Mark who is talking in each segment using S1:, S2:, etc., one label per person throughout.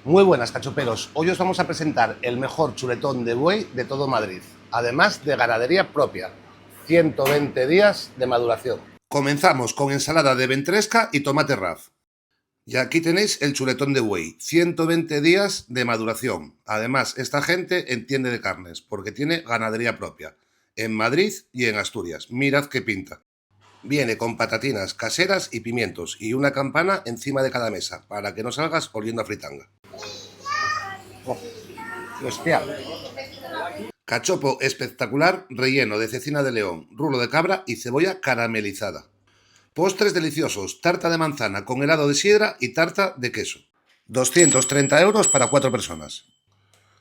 S1: Muy buenas, cachoperos. Hoy os vamos a presentar el mejor chuletón de buey de todo Madrid, además de ganadería propia. 120 días de maduración. Comenzamos con ensalada de ventresca y tomate raz. Y aquí tenéis el chuletón de buey, 120 días de maduración. Además, esta gente entiende de carnes, porque tiene ganadería propia, en Madrid y en Asturias. Mirad qué pinta. Viene con patatinas caseras y pimientos, y una campana encima de cada mesa, para que no salgas oliendo a fritanga. Oh, hostia. Cachopo espectacular relleno de cecina de león, rulo de cabra y cebolla caramelizada. Postres deliciosos, tarta de manzana con helado de sidra y tarta de queso. 230 euros para 4 personas.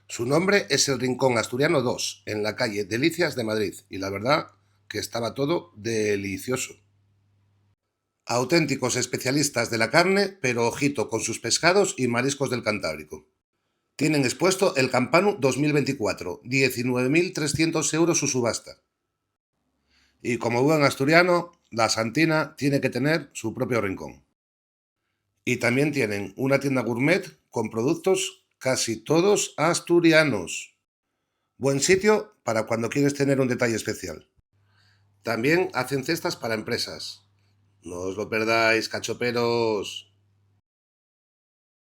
S1: Su nombre es el Rincón Asturiano 2, en la calle Delicias de Madrid, y la verdad que estaba todo delicioso. Auténticos especialistas de la carne, pero ojito con sus pescados y mariscos del Cantábrico. Tienen expuesto el Campanu 2024, 19.300 euros su subasta. Y como buen asturiano, la Santina tiene que tener su propio rincón. Y también tienen una tienda gourmet con productos casi todos asturianos. Buen sitio para cuando quieres tener un detalle especial. También hacen cestas para empresas. No os lo perdáis, cachoperos.